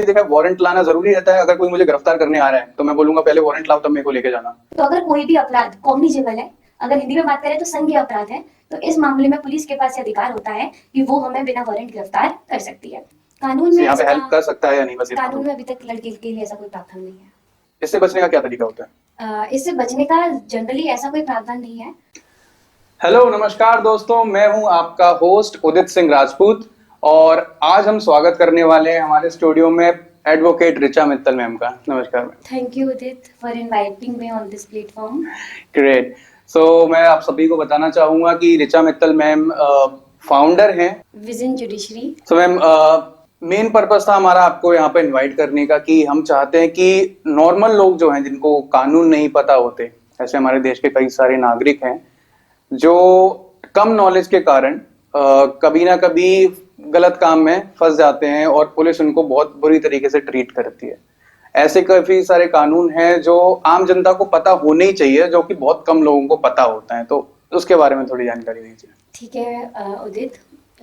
देखा वारंट लाना जरूरी रहता है। अगर कोई मुझे गिरफ्तार करने आ रहा है तो मैं बोलूंगा पहले वारंट लाओ तब मेरे को लेके जाना। तो अगर कोई भी अपराध कॉग्निजेबल है, अगर हिंदी में बात करें तो संज्ञेय अपराध है, तो इस मामले में पुलिस के पास ये अधिकार होता है कि वो हमें बिना वारंट गिरफ्तार कर सकती है। कानून में यहाँ पे हेल्प इसका कर सकता है या नहीं, बस इतना कानून तो। में अभी तक लड़के के लिए ऐसा कोई प्रावधान नहीं है। इससे बचने का क्या तरीका होता है? इससे बचने का जनरली ऐसा कोई प्रावधान नहीं है। हेलो नमस्कार दोस्तों, मैं हूं आपका होस्ट उदित सिंह राजपूत और आज हम स्वागत करने वाले हैं हमारे स्टूडियो में एडवोकेट ऋचा मित्तल मैम का। नमस्कार ma'am. Thank you Udit for inviting me on this platform. Great. मैं आप सभी को बताना चाहूंगा कि ऋचा मित्तल मैम फाउंडर हैं vision judiciary. Ma'am, main purpose था हमारा आपको यहाँ पे इनवाइट करने का कि हम चाहते हैं कि नॉर्मल लोग जो हैं जिनको कानून नहीं पता होते, ऐसे हमारे देश के कई सारे नागरिक हैं जो कम नॉलेज के कारण कभी ना कभी गलत काम में फंस जाते हैं और पुलिस उनको बहुत बुरी तरीके से ट्रीट करती है। ऐसे काफी सारे कानून हैं जो आम जनता को पता होने ही चाहिए, जो कि बहुत कम लोगों को पता होता है, तो उसके बारे में थोड़ी जानकारी दीजिए। ठीक है उदित,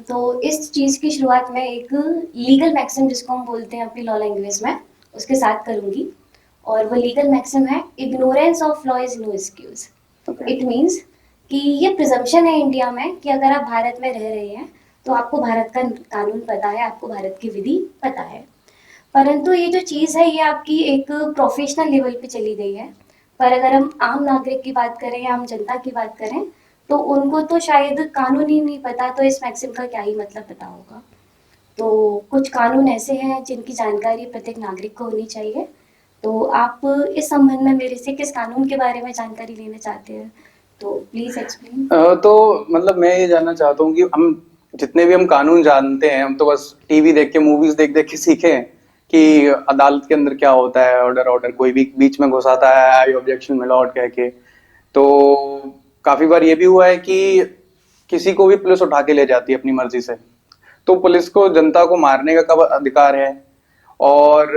तो इस चीज की शुरुआत में एक लीगल मैक्सिम जिसको हम बोलते हैं अपनी लॉ लैंग्वेज में, उसके साथ करूंगी। और वो लीगल मैक्सिम है ignorance of law is no excuse. It means कि ये प्रिजम्पशन है इंडिया में कि अगर आप भारत में रह रहे हैं तो आपको भारत का कानून पता है, आपको भारत की विधि पता है। परंतु ये जो चीज़ है ये आपकी एक प्रोफेशनल लेवल पे चली गई है। पर अगर हम आम नागरिक की बात करें या आम जनता की बात करें तो उनको तो शायद कानून ही नहीं पता, तो इस मैक्सिम का क्या ही मतलब पता होगा। तो कुछ कानून ऐसे हैं जिनकी जानकारी प्रत्येक नागरिक को होनी चाहिए। तो आप इस संबंध में मेरे से किस कानून के बारे में जानकारी लेना चाहते हैं, तो प्लीज एक्सप्लेन। तो मतलब मैं ये जानना चाहता हूँ कि हम जितने भी हम कानून जानते हैं, हम तो बस टीवी देख के, मूवीज देख देख के सीखे हैं कि अदालत के अंदर क्या होता है, ऑर्डर ऑर्डर कोई भी बीच में घुसाता है, आई ऑब्जेक्शन माय लॉर्ड कह के। तो काफी बार ये भी हुआ है कि किसी को भी पुलिस उठा के ले जाती है अपनी मर्जी से। तो पुलिस को जनता को मारने का कब अधिकार है? और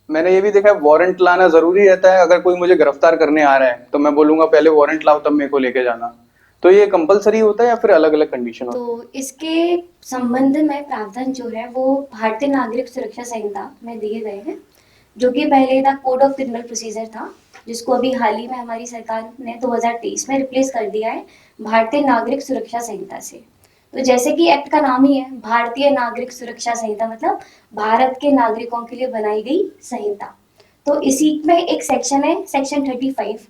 मैंने ये भी देखा है वारंट लाना जरूरी रहता है। अगर कोई मुझे गिरफ्तार करने आ रहा है तो मैं बोलूंगा पहले वारंट लाओ तब मेरे को लेके जाना। तो ये कंपलसरी होता है या फिर अलग अलग कंडीशन होता है? तो इसके संबंध में प्रावधान जो है वो भारतीय नागरिक सुरक्षा संहिता में दिए गए हैं, जो कि पहले था कोड ऑफ क्रिमिनल प्रोसीजर था, जिसको अभी हाल ही में हमारी सरकार ने 2023 में रिप्लेस कर दिया है भारतीय नागरिक सुरक्षा संहिता से। तो जैसे कि एक्ट का नाम ही है भारतीय नागरिक सुरक्षा संहिता, मतलब भारत के नागरिकों के लिए बनाई गई संहिता। तो इसी में एक सेक्शन है सेक्शन 35,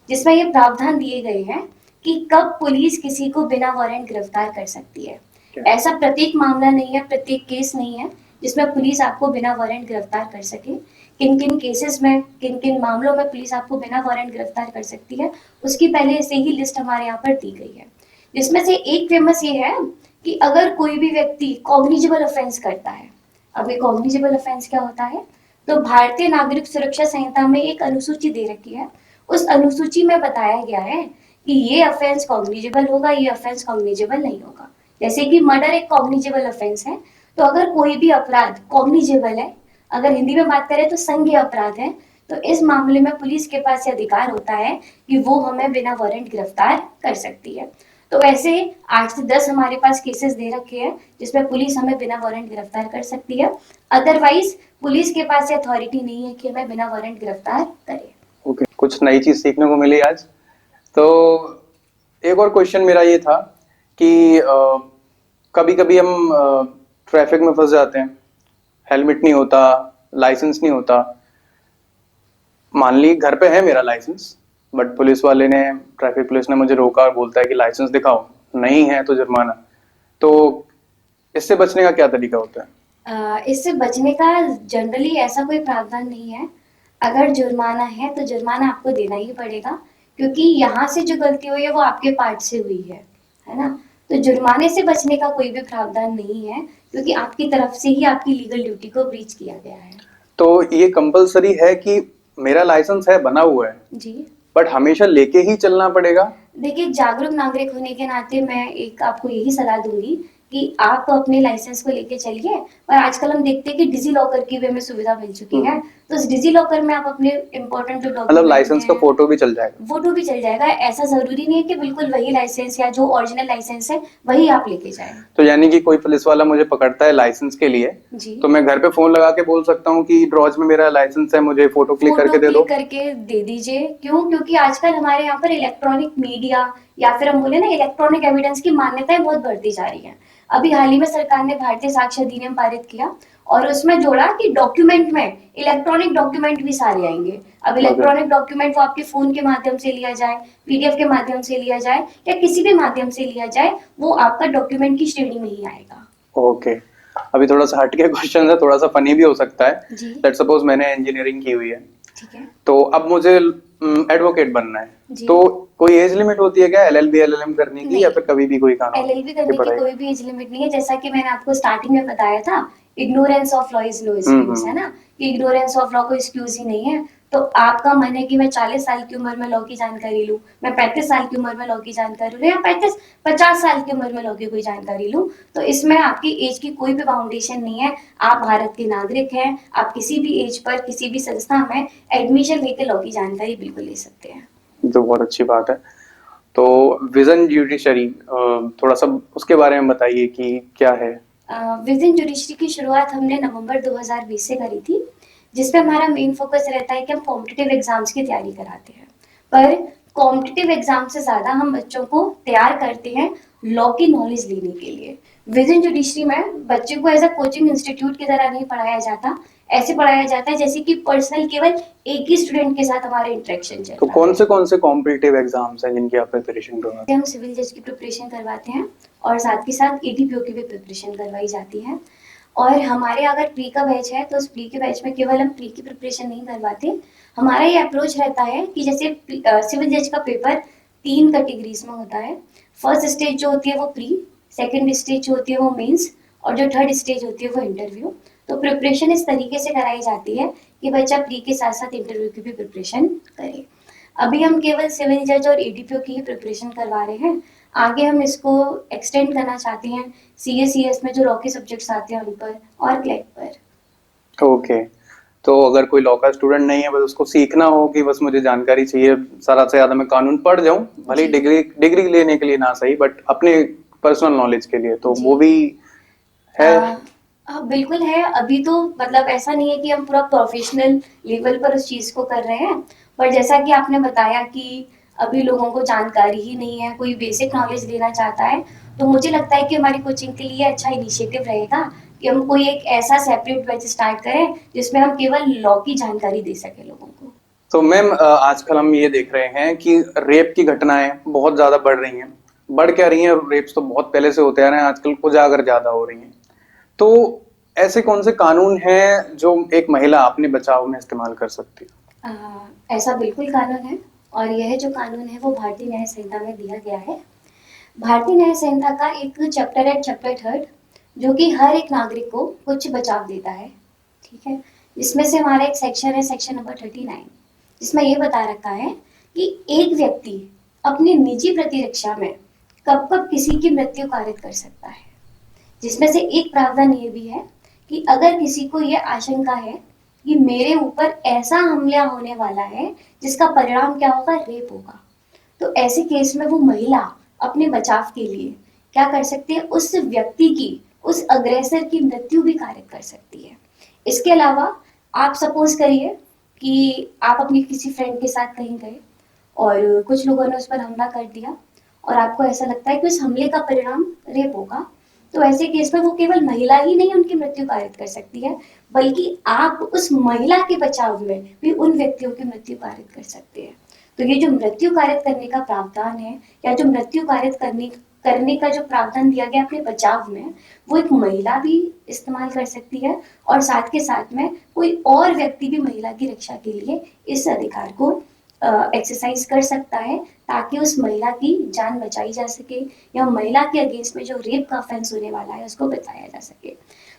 जिसमें ये प्रावधान दिए गए हैं कि कब पुलिस किसी को बिना वारंट गिरफ्तार कर सकती है। ऐसा प्रत्येक मामला नहीं है, प्रत्येक केस नहीं है जिसमें पुलिस आपको बिना वारंट गिरफ्तार कर सके। किन किन केसेस में, किन किन मामलों में पुलिस आपको बिना वारंट गिरफ्तार कर सकती है, उसकी पहले से ही लिस्ट हमारे यहाँ पर दी गई है। जिसमें से एक फेमस ये है कि अगर कोई भी व्यक्ति कॉग्निजेबल ऑफेंस करता है। अब ये कॉग्निजेबल ऑफेंस क्या होता है? तो भारतीय नागरिक सुरक्षा संहिता में एक अनुसूची दे रखी है। उस अनुसूची में बताया गया है कि ये ऑफेंस कॉग्निजेबल होगा, ये ऑफेंस कॉग्निजेबल नहीं होगा। जैसे कि मर्डर एक कॉग्निजेबल ऑफेंस है, तो अगर कोई भी अपराध कॉग्निजेबल है, अगर हिंदी में बात करें तो संज्ञेय अपराध है, तो इस मामले में पुलिस के पास ये अधिकार होता है कि वो हमें बिना वारंट गिरफ्तार कर सकती है। तो ऐसे 8 से 10 हमारे पास केसेस दे रखे हैं जिसमें पुलिस हमें बिना वारंट गिरफ्तार कर सकती है। अदरवाइज पुलिस के पास अथॉरिटी नहीं है कि हमें बिना वारंट गिरफ्तार करे। ओके, कुछ नई चीज सीखने को मिली आज। तो एक और क्वेश्चन मेरा ये था कि कभी कभी हम ट्रैफिक में फंस जाते हैं, हेलमेट नहीं होता, लाइसेंस नहीं होता। मान ली घर पे है मेरा लाइसेंस, बट पुलिस वाले ने, ट्रैफिक पुलिस ने मुझे रोका और बोलता है कि लाइसेंस दिखाओ, नहीं है तो जुर्माना। तो इससे बचने का क्या तरीका होता है? इससे बचने का जनरली ऐसा कोई प्रावधान नहीं है। अगर जुर्माना है तो जुर्माना आपको देना ही पड़ेगा, क्योंकि यहाँ से जो गलती हुई है वो आपके पार्ट से हुई है ना। तो जुर्माने से बचने का कोई भी प्रावधान नहीं है, क्योंकि आपकी तरफ से ही आपकी लीगल ड्यूटी को ब्रीच किया गया है। तो ये कंपलसरी है कि मेरा लाइसेंस है, बना हुआ है, जी, बट हमेशा लेके ही चलना पड़ेगा? देखिए जागरूक नागरिक होने के नाते मैं एक आपको यही सलाह दूंगी कि आप अपने लाइसेंस को लेके चलिए। और आजकल हम देखते हैं कि डिजी लॉकर की भी हमें सुविधा मिल चुकी है, तो उस डिजी लॉकर में आप अपने इम्पोर्टेंट जो मतलब डॉक्यूमेंट लाइसेंस का हैं फोटो भी चल जाएगा? फोटो भी चल जाएगा। ऐसा जरूरी नहीं है कि बिल्कुल वही लाइसेंस या जो ओरिजिनल लाइसेंस है वही आप लेके जाएं। तो यानी कि कोई पुलिस वाला मुझे पकड़ता है लाइसेंस के लिए, जी, तो मैं घर पे फोन लगा के बोल सकता हूँ कि ड्रॉज में मेरा लाइसेंस है, मुझे फोटो क्लिक फोटो करके दे दो? क्लिक करके दे दीजिए। क्यों? क्योंकि आजकल हमारे यहाँ पर इलेक्ट्रॉनिक मीडिया या फिर हम बोले ना इलेक्ट्रॉनिक एविडेंस की मान्यताएं बहुत बढ़ती जा रही हैं। अभी हाल ही में सरकार ने भारतीय साक्ष्य अधिनियम पारित किया और उसमें जोड़ा कि डॉक्यूमेंट में इलेक्ट्रॉनिक डॉक्यूमेंट भी सारे आएंगे। अब ओके। इलेक्ट्रॉनिक डॉक्यूमेंट वो आपके फोन के माध्यम से लिया जाए, पीडीएफ के माध्यम से लिया जाए या किसी भी माध्यम से लिया जाए, वो आपका डॉक्यूमेंट की श्रेणी में ही आएगा। ओके। अभी थोड़ा सा हटके क्वेश्चन है, थोड़ा सा फनी भी हो सकता है। जी, लेट्स सपोज मैंने इंजीनियरिंग की हुई है, ठीक है। तो अब मुझे एडवोकेट बनना है, जी। तो कोई एज लिमिट होती है क्या एलएलबी एलएलएम करने की, नहीं, या फिर कभी भी कोई कानून एलएलबी की करने की पढ़ाई? कोई भी एज लिमिट नहीं है। जैसा कि मैंने आपको स्टार्टिंग में बताया था, ignorance of law is no excuse, है ना, कि इग्नोरेंस ऑफ लॉ को एक्सक्यूज ही नहीं है। तो आपका मन है कि मैं 40 साल की उम्र में लॉ की जानकारी लूं, मैं 35 साल की उम्र में लॉ की जानकारी लूं, या 50 साल की उम्र में लॉ की कोई जानकारी लूं, तो इसमें आपकी एज की कोई भी बाउंडेशन नहीं है। आप भारत के नागरिक हैं, आप किसी भी एज पर किसी भी संस्था में एडमिशन लेके लॉ की जानकारी बिल्कुल ले सकते हैं। तो बहुत अच्छी बात है। तो विजन जुडिशरी, थोड़ा सा उसके बारे में बताइए कि क्या है? विजन जुडिशरी की शुरुआत हमने नवंबर 2020 से करी थी, जिसमें हमारा मेन फोकस रहता है कि हम कॉम्पिटिटिव एग्जाम्स की तैयारी कराते हैं। पर कॉम्पिटिटिव एग्जाम से ज़्यादा हम बच्चों को तैयार करते हैं लॉ की नॉलेज लेने के लिए। विजन जुडिशरी में बच्चे को एज अ कोचिंग इंस्टीट्यूट की तरह नहीं पढ़ाया जाता, ऐसे पढ़ाया जाता है जैसे कि पर्सनल केवल एक ही स्टूडेंट के साथ हमारा इंटरेक्शन चल तो रहा है। कौन से कॉम्पिटिटिव एग्जाम्स हैं जिनकी आप प्रिपरेशन करवाते हम सिविल जज की प्रिपरेशन करवाते हैं और साथ ही साथ एडीपीओ की भी प्रिपरेशन करवाई जाती है। और हमारे अगर प्री का बैच है तो उस प्री के बैच में केवल हम प्री की प्रिपरेशन नहीं करवाते। हमारा ये अप्रोच रहता है कि जैसे सिविल जज का पेपर 3 कैटेगरीज में होता है। फर्स्ट स्टेज जो होती है वो प्री, सेकंड स्टेज जो होती है वो मेंस, और जो थर्ड स्टेज होती है वो इंटरव्यू। तो प्रिपरेशन इस तरीके से कराई जाती है कि बच्चा प्री के साथ साथ इंटरव्यू की भी प्रिपरेशन करे। अभी हम केवल सिविल जज और एडीपीओ की ही प्रिपरेशन करवा रहे हैं। आगे हम इसको एक्सटेंड करना चाहते हैं सीए सीएस में जो लॉ के सब्जेक्ट्स आते हैं उन पर और क्लैट पर। ओके। तो अगर कोई लॉ का स्टूडेंट नहीं है, बस उसको सीखना हो कि बस मुझे जानकारी चाहिए, सारा से ज्यादा मैं कानून पढ़ जाऊं, भले ही जी। डिग्री लेने के लिए ना सही, बट अपने पर्सनल नॉलेज के लिए, तो जी। वो भी है? हाँ बिल्कुल है। अभी तो मतलब ऐसा नहीं है कि हम पूरा प्रोफेशनल लेवल पर उस चीज को कर रहे हैं, पर जैसा कि आपने बताया कि अभी लोगों को जानकारी ही नहीं है, कोई बेसिक नॉलेज लेना चाहता है, तो मुझे लगता है कि हमारी कोचिंग के लिए अच्छा इनिशिएटिव रहेगा कि हम कोई एक ऐसा सेपरेट बैच स्टार्ट करें जिसमें हम केवल लॉ की जानकारी दे सके लोगों को। तो मैम, आजकल हम ये देख रहे हैं कि रेप की घटनाएं बहुत ज्यादा बढ़ रही हैं। बढ़ क्या रही हैं? रेप्स तो बहुत पहले से होते आ रहे हैं, आजकल उजागर ज्यादा हो रही हैं। तो ऐसे कौन से कानून हैं जो एक महिला अपने बचाव में इस्तेमाल कर सकती है? ऐसा बिल्कुल कानून है, और यह जो कानून है वो भारतीय न्याय संहिता में दिया गया है। भारतीय न्याय संहिता का एक चैप्टर है, चैप्टर 3, जो कि हर एक नागरिक को कुछ बचाव देता है। ठीक है, इसमें से हमारा एक सेक्शन है, सेक्शन नंबर 39, जिसमें ये बता रखा है कि एक व्यक्ति अपनी निजी प्रतिरक्षा में कब कब किसी की मृत्यु कारित कर सकता है। जिसमें से एक प्रावधान ये भी है कि अगर किसी को ये आशंका है कि मेरे ऊपर ऐसा हमला होने वाला है जिसका परिणाम क्या होगा, रेप होगा, तो ऐसे केस में वो महिला अपने बचाव के लिए क्या कर सकती है, उस व्यक्ति की, उस अग्रेसर की मृत्यु भी कारित कर सकती है। इसके अलावा आप सपोज करिए कि आप अपनी किसी फ्रेंड के साथ कहीं गए और कुछ लोगों ने उस पर हमला कर दिया और आपको ऐसा लगता है कि उस हमले का परिणाम रेप होगा, तो ऐसे केस में वो केवल महिला ही नहीं उनकी मृत्यु कारित कर सकती है, बल्कि आप उस महिला के बचाव में भी उन व्यक्तियों की मृत्यु कारित कर सकते हैं। तो ये जो मृत्यु कारित करने का प्रावधान है, या जो मृत्यु कारित करने का जो प्रावधान दिया गया अपने बचाव में, वो एक महिला भी इस्तेमाल कर सकती है, और साथ के साथ में कोई और व्यक्ति भी महिला की रक्षा के लिए इस अधिकार को एक्सरसाइज कर सकता है, ताकि उस महिला की जान बचाई जा सके, या महिला के अगेंस्ट में जो रेप का ऑफेंस होने वाला है उसको बचाया जा सके।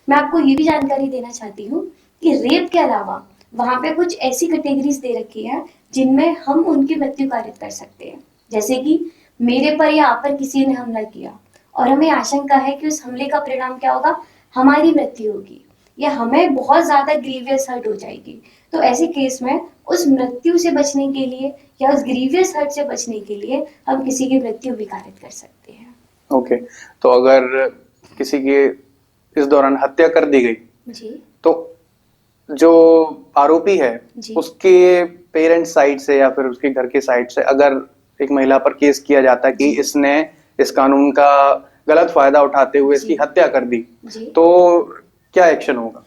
मैं आपको ये भी जानकारी देना चाहती हूँ कि रेप के अलावा वहाँ पे कुछ ऐसी कैटेगरीज दे रखी है जिनमें हम उनकी मृत्यु कारित कर सकते हैं। जैसे कि मेरे पर या आप पर किसी ने हमला किया और हमें आशंका है कि उस हमले का परिणाम क्या होगा, हमारी मृत्यु होगी या हमें बहुत ज्यादा ग्रीवियस हर्ट हो जाएगी। तो ऐसे केस में उस मृत्यु से बचने के लिए या उस ग्रीवियस हर्ट से बचने के लिए हम किसी की मृत्यु भी कारित कर सकते हैं। ओके, तो अगर किसी की इस दौरान हत्या कर दी गई जी तो जो आरोपी है जी उसके पेरेंट्स साइड से या फिर उसके घर के साइड से अगर एक महिला पर केस किया जाता है कि जी। इसने इस कानून का गलत फायदा उठाते हुए इसकी जी हत्या कर दी, जी तो क्या एक्शन होगा?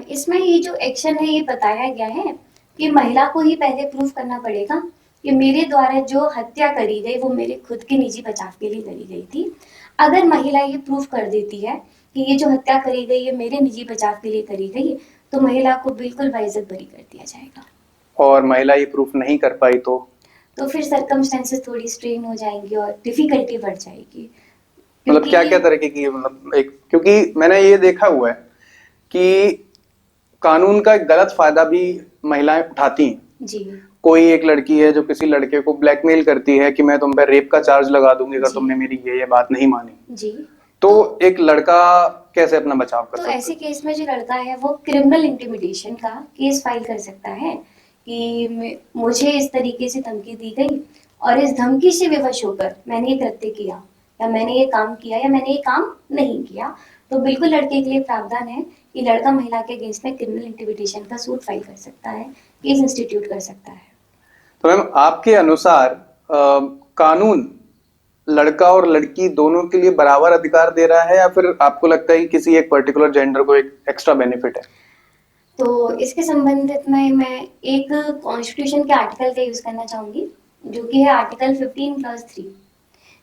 इसमें ये जो एक्शन है ये बताया गया है कि महिला को ही पहले प्रूव करना पड़ेगा कि मेरे द्वारा जो हत्या करी गई वो मेरे खुद के निजी बचाव के लिए करी गई थी। अगर महिला ये प्रूव कर देती है कि ये जो हत्या करी गई है मेरे निजी बचाव के लिए करी गई, तो महिला को बिल्कुल बाइज्जत बरी कर दिया जाएगा। और महिला ये प्रूफ नहीं कर पाई तो फिर सर्कमस्टेंसेस थोड़ी स्ट्रेन हो जाएंगी और डिफिकल्टी बढ़ जाएगी, मतलब क्या क्या क्योंकि तरीके की, मतलब एक, क्योंकि मैंने ये देखा हुआ है कि कानून का एक गलत फायदा भी महिलाएं उठाती हैं। जी कोई एक लड़की है जो किसी लड़के को ब्लैकमेल करती है कि मैं तुम पे रेप का चार्ज लगा दूंगी अगर जी तुमने मेरी ये बात नहीं मानी, जी तो तो एक लड़का कैसे अपना बचाव कर तो सकता ऐसे है? केस में जो लड़का है वो क्रिमिनल इंटिमिडेशन का केस फाइल कर सकता है कि मुझे इस तरीके से धमकी दी गई और इस धमकी से विवश होकर मैंने ये कृत्य किया या मैंने ये काम किया या मैंने ये काम नहीं किया। तो बिल्कुल लड़के के लिए प्रावधान है कि लड़का महिला के अगेंस्ट में क्रिमिनल इंटिमिडेशन का सूट फाइल कर सकता है, केस इंस्टीट्यूट कर सकता है। तो मैम आपके अनुसार कानून लड़का और लड़की दोनों के लिए बराबर अधिकार दे रहा है या फिर आपको लगता है कि किसी एक पर्टिकुलर जेंडर को एक एक्स्ट्रा बेनिफिट है? तो इसके संबंधित में मैं एक कॉन्स्टिट्यूशन के आर्टिकल का यूज करना चाहूंगी, जो कि है आर्टिकल 15+3,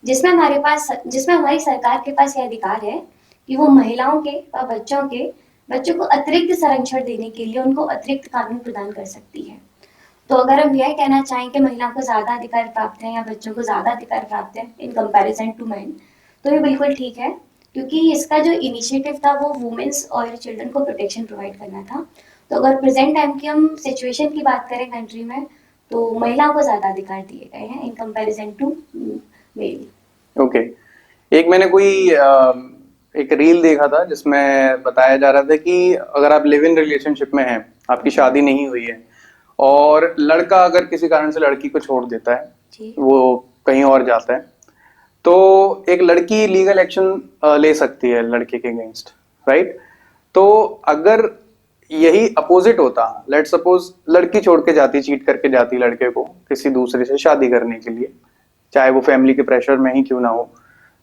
जिसमें हमारी सरकार के पास यह अधिकार है कि वो महिलाओं के व बच्चों को अतिरिक्त संरक्षण देने के लिए उनको अतिरिक्त कानून प्रदान कर सकती है। तो अगर हम यह कहना चाहें कि महिलाओं को ज्यादा अधिकार प्राप्त है या बच्चों को ज्यादा अधिकार प्राप्त है इन कंपैरिजन टू मैन, तो ये बिल्कुल ठीक है, क्योंकि इसका जो इनिशिएटिव था वो वुमेन्स और चिल्ड्रन को प्रोटेक्शन प्रोवाइड करना था। तो अगर प्रेजेंट टाइम की हम सिचुएशन की बात करें कंट्री में, तो महिलाओं को ज्यादा अधिकार दिए गए हैं in comparison to male. Okay, एक मैंने कोई एक रील देखा था जिसमें बताया जा रहा था कि अगर आप लिव इन रिलेशनशिप में हैं, आपकी शादी नहीं हुई है और लड़का अगर किसी कारण से लड़की को छोड़ देता है, जी वो कहीं और जाता है, तो एक लड़की लीगल एक्शन ले सकती है लड़के के अगेंस्ट, राइट? तो अगर यही अपोजिट होता, लेट सपोज लड़की छोड़ के जाती, चीट करके जाती लड़के को किसी दूसरे से शादी करने के लिए, चाहे वो फैमिली के प्रेशर में ही क्यों ना हो,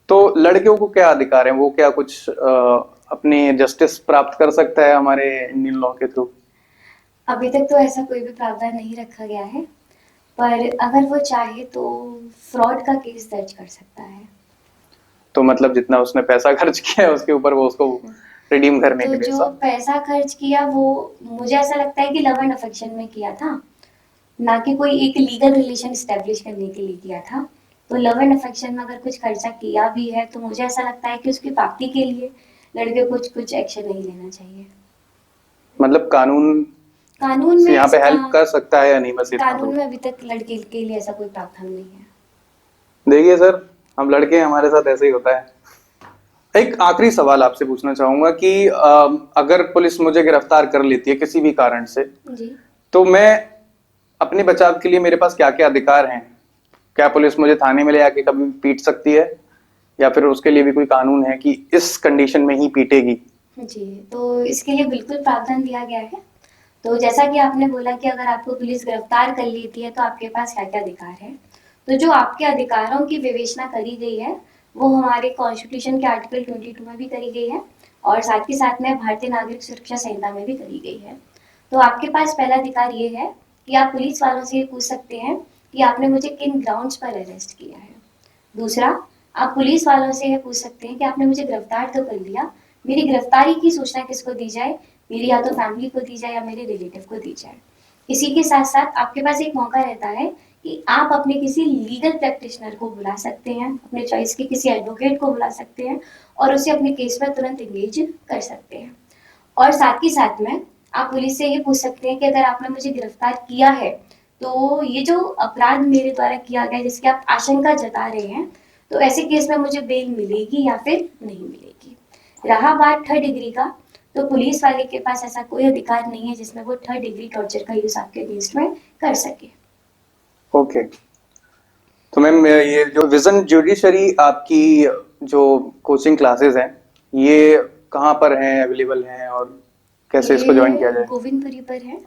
तो लड़कियों को क्या अधिकार है? वो क्या कुछ अपनी जस्टिस प्राप्त कर सकता है हमारे इंडियन लॉ के थ्रू? अभी तक तो ऐसा कोई भी प्रावधान नहीं रखा गया है, पर अगर वो चाहे तो फ्रॉड का केस दर्ज कर सकता है। तो मतलब जितना उसने पैसा खर्च किया है उसके ऊपर वो उसको रिडीम करने तो के लिए जो सब। पैसा खर्च किया वो मुझे ऐसा लगता है कि लव एंड अफेक्शन में किया था, ना कि कोई एक लीगल रिलेशन स्टेब्लिश करने के लिए किया था। तो लव एंड अफेक्शन में अगर कुछ खर्चा किया भी है तो मुझे ऐसा लगता है कि उसकी प्राप्ति के लिए लड़के को कुछ एक्शन नहीं लेना चाहिए। मतलब कानून कानून में यहाँ पे हेल्प कर सकता है या नहीं, बस इतना कानून तो। में अभी तक लड़के के लिए ऐसा कोई प्रावधान नहीं है। देखिए सर, हम लड़के हैं, हमारे साथ ऐसे ही होता है। एक आखिरी सवाल आपसे पूछना चाहूंगा कि अगर पुलिस मुझे गिरफ्तार कर लेती है किसी भी कारण से, जी तो मैं अपने बचाव के लिए मेरे पास क्या क्या अधिकार हैं? क्या पुलिस मुझे थाने में ले आके कभी पीट सकती है या फिर उसके लिए भी कोई कानून है कि इस कंडीशन में ही पीटेगी? जी, तो इसके लिए बिल्कुल प्रावधान दिया गया है। तो जैसा कि आपने बोला कि अगर आपको पुलिस गिरफ्तार कर लेती है तो आपके पास क्या क्या अधिकार है, तो जो आपके अधिकारों की विवेचना करी गई है वो हमारे कॉन्स्टिट्यूशन के आर्टिकल 22 में भी करी गई है और साथ ही साथ में भारतीय नागरिक सुरक्षा संहिता में भी करी गई है। तो आपके पास पहला अधिकार ये है कि आप पुलिस वालों से ये पूछ सकते हैं कि आपने मुझे किन ग्राउंड्स पर अरेस्ट किया है। दूसरा, आप पुलिस वालों से ये पूछ सकते हैं कि आपने मुझे गिरफ्तार तो कर लिया, मेरी गिरफ्तारी की सूचना किसको दी जाए, मेरी या तो फैमिली को दी जाए या मेरे रिलेटिव को दी जाए। इसी के साथ साथ आपके पास एक मौका रहता है कि आप अपने किसी लीगल प्रैक्टिशनर को बुला सकते हैं, अपने चॉइस के किसी एडवोकेट को बुला सकते हैं और उसे अपने केस में तुरंत एंगेज कर सकते हैं। और साथ ही साथ में आप पुलिस से ये पूछ सकते हैं कि अगर आपने मुझे गिरफ्तार किया है तो ये जो अपराध मेरे द्वारा किया गया जिसकी आप आशंका जता रहे हैं, तो ऐसे केस में मुझे बेल मिलेगी या फिर नहीं मिलेगी। रहा बात थर्ड डिग्री का, तो पुलिस वाले के पास ऐसा कोई अधिकार नहीं है जिसमें वो थर्ड डिग्री टॉर्चर का यूज आपके अगेंस्ट में कर सके। ओके, तो मैम ये जो विजन जुडिशरी आपकी जो कोचिंग क्लासेस हैं, ये कहाँ पर हैं, अवेलेबल हैं, और कैसे इसको ज्वाइन किया जाए? गोविंदपुरी पर है।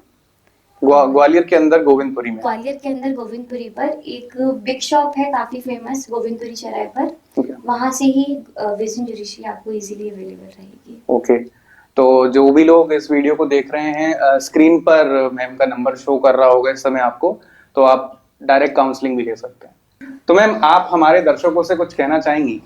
ग्वालियर के अंदर गोविंदपुरी में? ग्वालियर के अंदर गोविंदपुरी पर एक बिग शॉप है काफी फेमस गोविंदपुरी चौराहे पर, Okay. वहां से ही विजन जुडिशरी आपको इजीली अवेलेबल रहेगी। ओके, तो जो भी लोग इस वीडियो को देख रहे हैं, स्क्रीन पर मैम का नंबर शो कर रहा होगा इस समय आपको, तो आप डायरेक्ट काउंसलिंग भी ले सकते हैं। तो मैम, आप हमारे दर्शकों से कुछ कहना चाहेंगी?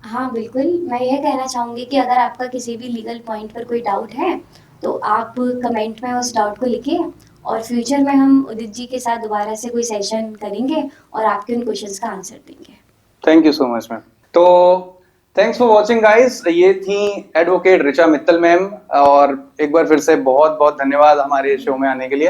हाँ बिल्कुल, मैं यह कहना चाहूँगी कि अगर आपका किसी भी लीगल पॉइंट पर कोई डाउट है तो आप कमेंट में उस डाउट को लिखिए, और फ्यूचर में हम उदित जी के साथ दोबारा से कोई सेशन करेंगे और आपके उन क्वेश्चंस का आंसर देंगे। Thank you so much ma'am. तो थैंक्स फॉर वॉचिंग गाइस, ये थी एडवोकेट ऋचा मित्तल मैम, और एक बार फिर से बहुत बहुत धन्यवाद हमारे शो में आने के लिए।